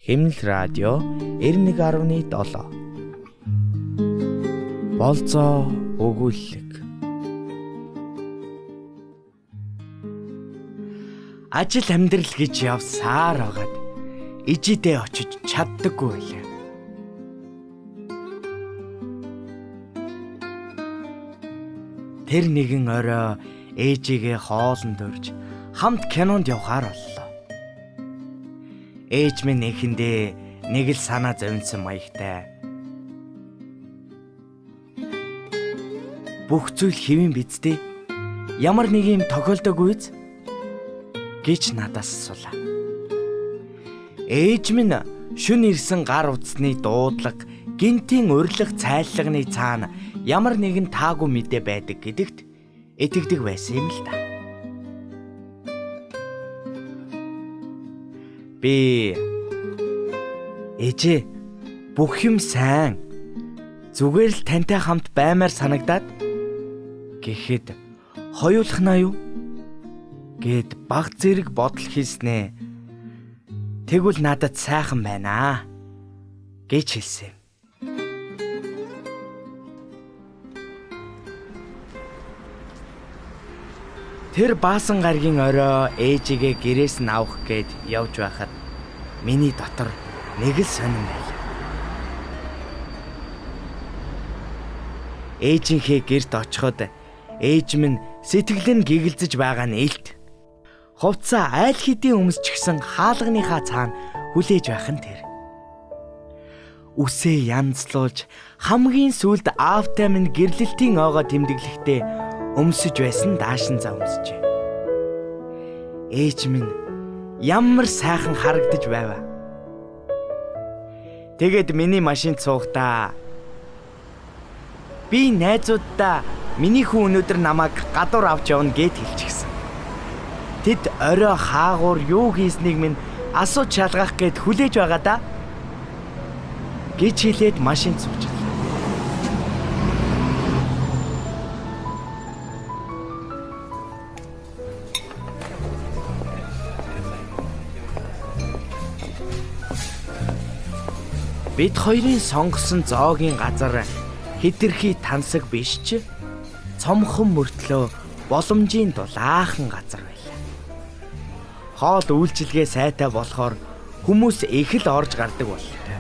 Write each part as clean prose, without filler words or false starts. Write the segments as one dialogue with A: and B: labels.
A: Хэмнэл радио 91.7 болзоо өгүүлэг. Ажил амьдрал гэж явсаар хагаад ижидээ очиж чаддаггүй байлаа. Тэр нэгэн орой ээжигээ хоолнд урьж хамт кинонд явахаар боллоо. Ээж минь эхэндээ нэг л санаа зовнсон маягтай. Бүх зүйл хэвэн бидтэй. Ямар нэг юм тохиолдоогүй биз? Гэж надаас асуулаа. Ээж минь шүн ирсэн гар утасны дуудлага, гинтийн урилга цайллагны цаана ямар нэгэн таагүй мэдээ байдаг гэдэгт итгэдэг байсан юм л да. Би ээжээ бүх юм сайн. Зүгээр л тантай хамт баймаар санагдаад гэхэд хоёулахнаа юу гэд баг зэрэг бодол хийснэ. Тэгвэл надад сайхан байна гэж хэлсэн. Тэр баасан гаргийн орой ээжигээ гэрээс нь авах гээд явж байхад миний дотор нэг л сонирн байлаа. Ээжийнхээ гэрт очиход ээж минь сэтгэл нь гэгэлзэж байгаа нь илт. Хувцас айл хэдийн өмсч гисэн хаалганыхаа цаана хүлээж байх нь тэр. Үсээ янзлуулж хамгийн сүүлд аавтай минь гэрлэлтийн оогоо тэмдэглэхдээ өмсөж байсан даашин за өмсчээ. Ээж минь ямар сайхан харагдаж байваа. Тэгээд миний машинд суухдаа би найзуудаа миний хүн өнөөдөр намайг гадуур авч явна гэд хэлчихсэн. Тэд орой хаагуур юу хийснийг минь асууж шалгах гээд хүлээж байгаа да гэж хэлээд машинд суучихлаа. Бид хоёрын сонгосон зоогийн газар хэтэрхий тансаг биш ч цомхон мөртлөө боломжийн дулаахан газар байлаа. Хоол үйлчилгээ сайтай болохоор хүмүүс их л орж гардаг болтой.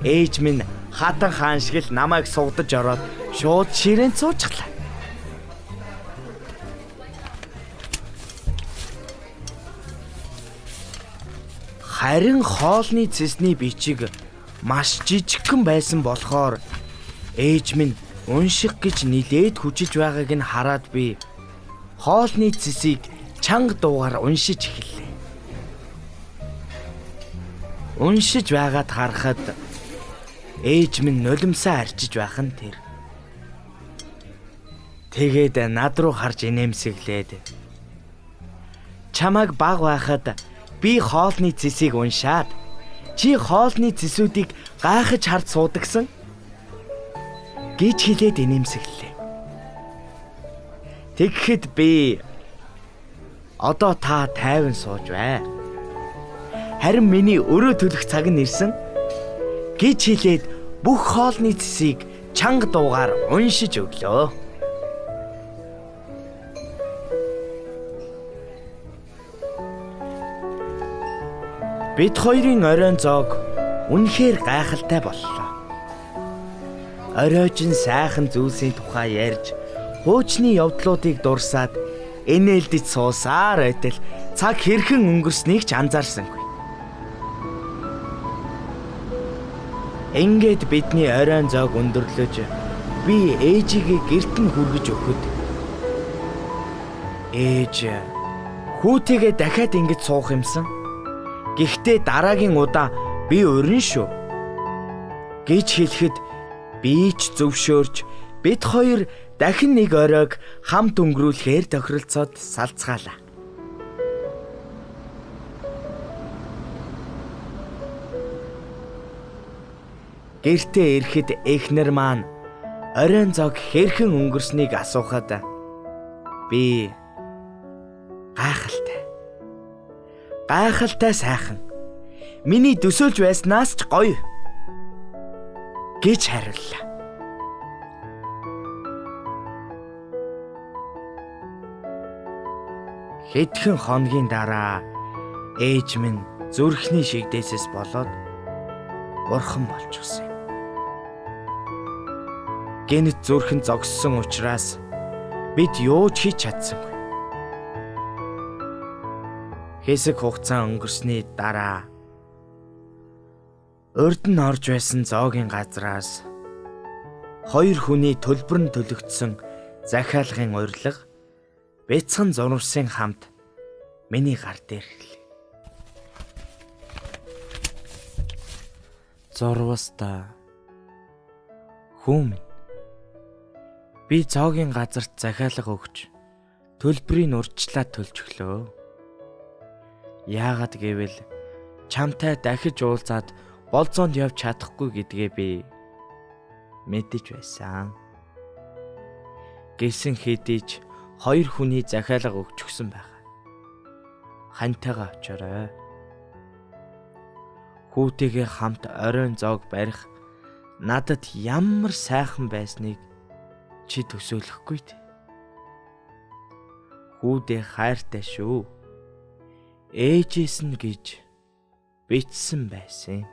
A: Ээж минь хатан хаан шиг л намайг сугдаж ороод шууд ширээнд суучихлаа. Харин хоолны цэсний бичиг маш жижигхэн байсан болохоор ээж минь унших гэж нилээд хүчилж байгааг нь хараад би хоолны цэсийг чанга дуугаар уншиж эхэллээ. Уншиж байгаад харахад ээж минь нулимсаа арчиж байх нь тэр. Тэгээд над руу харж инээмсэглээд чамайг баг байхад би хоолны цэсийг уншаад чи хоолны цэсүүдийг гайхаж харж суудагсан гэж хэлээд инээмсэглээ. Тэгэхэд би одоо та тайван сууж бай. Харин миний өрөө төлөх цаг нь ирсэн гэж хэлээд бүх хоолны цэсийг чанга дуугаар уншиж өглөө. Бид хоёрын оройн зоог үнэхээр гайхалтай боллоо. Оройжин сайхан зүйлсийн тухай ярьж, хуучны явдлуудыг дурсаад энээлдэж суусаар байтал цаг хэрхэн өнгөрснийг ч анзаарсангүй. Ингээд бидний оройн зоог өндөрлөж, би ээжигээ гэрт нь хүргэж өгөхөд ээж хүүтэйгээ дахиад ингэж суух юмсан. Гэхдээ дараагийн удаа би урин шүү гэж хэлэхэд би ч зөвшөөрч бид хоёр дахин нэг оройг хамт өнгөрүүлэхээр тохиролцоод салцгаалаа. Гэртээ ирэхэд эхнэр маань оройн зог хэрхэн өнгөрснийг асуухад Би гайхалтай. Гайхалтай сайхан. Миний төсөөлж байснаас ч гоё гэж хариуллаа. Хэдхэн хоногийн дараа ээж минь зүрхний шигдээсээс болоод бурхан болчихсон юм. Гэнэт зүрхэн зогссон учраас бид юу ч хийж чадсангүй. Хэсэг хугацаа өнгөрсний дараа урд нь орж байсан зоогийн газраас хоёр хүний төлбөр нь төлөгдсөн захиалгын урилга бяцхан зурвсын хамт миний гар дээр ирлээ. Зурваста хүм би зоогийн газарт захиалга өгч төлбөрийн урьдчилан төлж өглөө. Яагаад гэвэл чамтай дахиж уулзаад болзоонд явж чадахгүй гэдгээ би мэдэж байсан. Гэсэн хэдий ч хоёр хүний захиалга өгчихсөн байгаа. Хантайгаа очоорой. Хүүтэйгээ хамт оройн зоог барих надад ямар сайхан байсныг чи төсөөлөхгүй дээ. Хүүдээ хайртай шүү. Ээжээс нь гэж бичсэн байсан.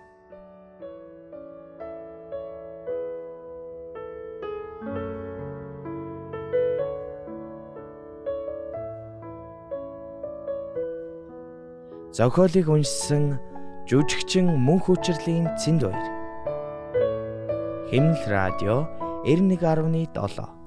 A: Зохиолыг уншсан жүжигчин Мөнх Учралын Цэндбаяр. Хэмнэл радио 91.7.